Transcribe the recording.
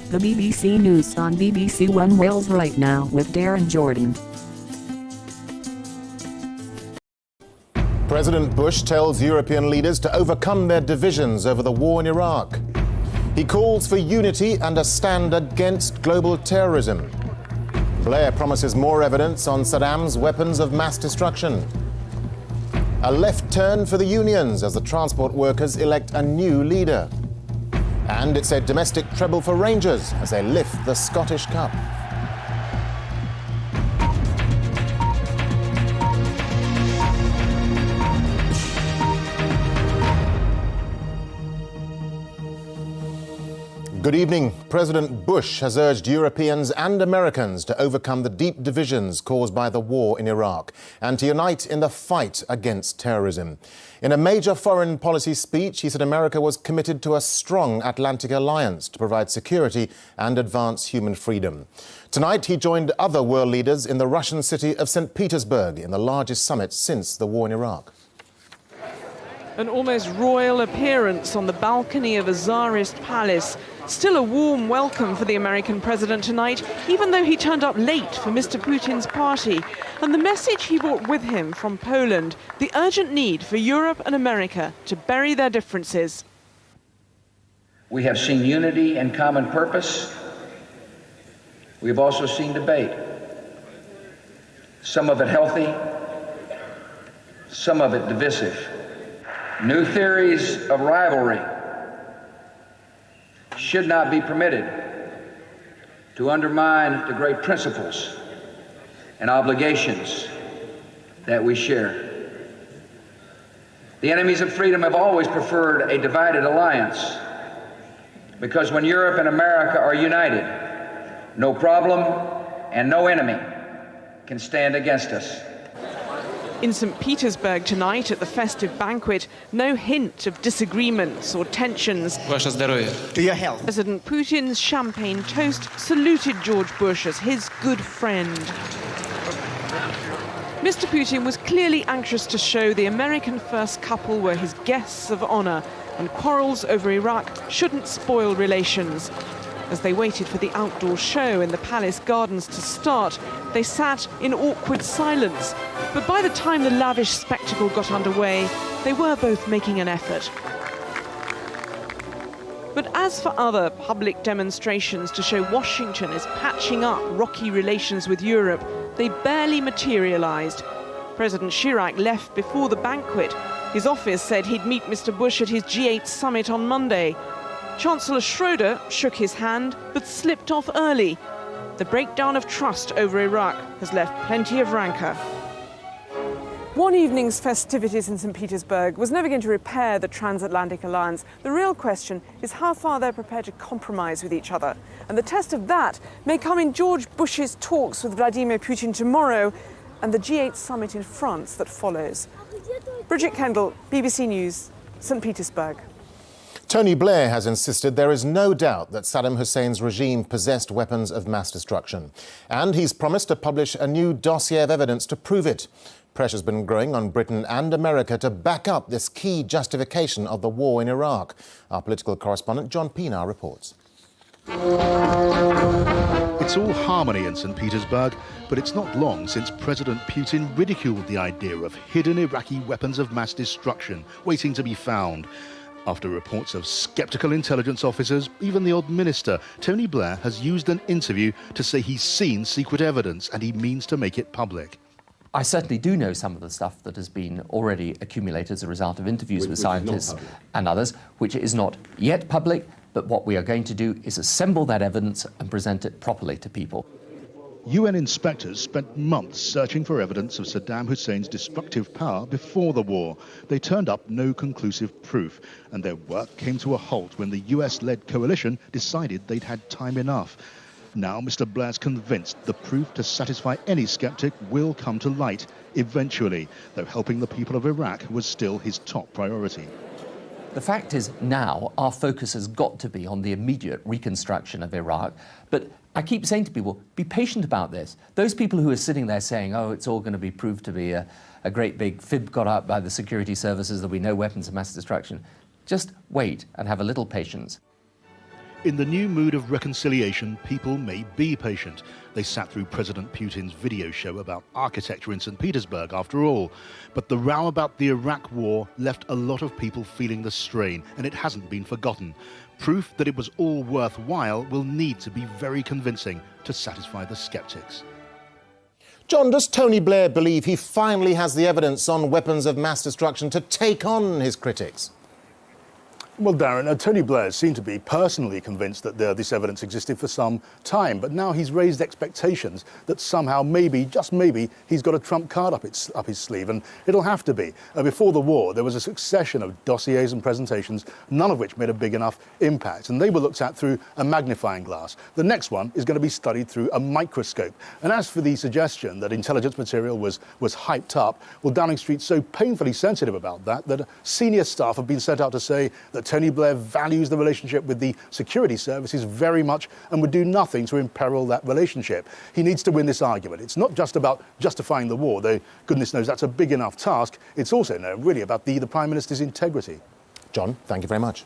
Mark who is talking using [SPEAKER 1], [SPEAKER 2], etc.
[SPEAKER 1] The BBC News on BBC One Wales right now with Darren Jordan.
[SPEAKER 2] President Bush tells European leaders to overcome their divisions over the war in Iraq. He calls for unity and a stand against global terrorism. Blair promises more evidence on Saddam's weapons of mass destruction. A left turn for the unions as the transport workers elect a new leader. And it's a domestic treble for Rangers as they lift the Scottish Cup. Good evening. President Bush has urged Europeans and Americans to overcome the deep divisions caused by the war in Iraq and to unite in the fight against terrorism. In a major foreign policy speech, he said America was committed to a strong Atlantic alliance to provide security and advance human freedom. Tonight, he joined other world leaders in the Russian city of St. Petersburg in the largest summit since the war in Iraq.
[SPEAKER 3] An almost royal appearance on the balcony of a Tsarist palace. Still a warm welcome for the American president tonight, even though he turned up late for Mr. Putin's party. And the message he brought with him from Poland, the urgent need for Europe and America to bury their differences.
[SPEAKER 4] We have seen unity and common purpose. We've also seen debate. Some of it healthy, some of it divisive. New theories of rivalry should not be permitted to undermine the great principles and obligations that we share. The enemies of freedom have always preferred a divided alliance because when Europe and America are united, no problem and no enemy can stand against us.
[SPEAKER 3] In St. Petersburg tonight at the festive banquet, no hint of disagreements or tensions.
[SPEAKER 5] Ваше здоровье.
[SPEAKER 6] To your health.
[SPEAKER 3] President Putin's champagne toast saluted George Bush as his good friend. Mr. Putin was clearly anxious to show the American first couple were his guests of honor, and quarrels over Iraq shouldn't spoil relations. As they waited for the outdoor show in the palace gardens to start, they sat in awkward silence. But by the time the lavish spectacle got underway, they were both making an effort. But as for other public demonstrations to show Washington is patching up rocky relations with Europe, they barely materialized. President Chirac left before the banquet. His office said he'd meet Mr. Bush at his G8 summit on Monday. Chancellor Schroeder shook his hand, but slipped off early. The breakdown of trust over Iraq has left plenty of rancor. One evening's festivities in St. Petersburg was never going to repair the transatlantic alliance. The real question is how far they're prepared to compromise with each other. And the test of that may come in George Bush's talks with Vladimir Putin tomorrow and the G8 summit in France that follows. Bridget Kendall, BBC News, St. Petersburg.
[SPEAKER 2] Tony Blair has insisted there is no doubt that Saddam Hussein's regime possessed weapons of mass destruction. And he's promised to publish a new dossier of evidence to prove it. Pressure's been growing on Britain and America to back up this key justification of the war in Iraq. Our political correspondent John Pienaar reports.
[SPEAKER 7] It's all harmony in St. Petersburg, but it's not long since President Putin ridiculed the idea of hidden Iraqi weapons of mass destruction waiting to be found. After reports of sceptical intelligence officers, even the odd minister, Tony Blair has used an interview to say he's seen secret evidence and he means to make it public.
[SPEAKER 8] I certainly do know some of the stuff that has been already accumulated as a result of interviews with scientists and others, which is not yet public, but what we are going to do is assemble that evidence and present it properly to people.
[SPEAKER 7] UN inspectors spent months searching for evidence of Saddam Hussein's destructive power before the war. They turned up no conclusive proof, and their work came to a halt when the US-led coalition decided they'd had time enough. Now Mr. Blair's convinced the proof to satisfy any skeptic will come to light eventually, though helping the people of Iraq was still his top priority.
[SPEAKER 8] The fact is now our focus has got to be on the immediate reconstruction of Iraq, but I keep saying to people, be patient about this. Those people who are sitting there saying, oh, it's all going to be proved to be a great big fib got up by the security services, there'll be no weapons of mass destruction, just wait and have a little patience.
[SPEAKER 7] In the new mood of reconciliation, people may be patient. They sat through President Putin's video show about architecture in St. Petersburg, after all. But the row about the Iraq war left a lot of people feeling the strain, and it hasn't been forgotten. Proof that it was all worthwhile will need to be very convincing to satisfy the skeptics.
[SPEAKER 2] John, does Tony Blair believe he finally has the evidence on weapons of mass destruction to take on his critics?
[SPEAKER 5] Well, Darren, Tony Blair seemed to be personally convinced that this evidence existed for some time, but now he's raised expectations that somehow, maybe, just maybe, he's got a trump card up his sleeve, and it'll have to be. Before the war, there was a succession of dossiers and presentations, none of which made a big enough impact, and they were looked at through a magnifying glass. The next one is going to be studied through a microscope. And as for the suggestion that intelligence material was hyped up, well, Downing Street's so painfully sensitive about that senior staff have been sent out to say that Tony Blair values the relationship with the security services very much and would do nothing to imperil that relationship. He needs to win this argument. It's not just about justifying the war, though goodness knows that's a big enough task. It's also really about the Prime Minister's integrity.
[SPEAKER 2] John, thank you very much.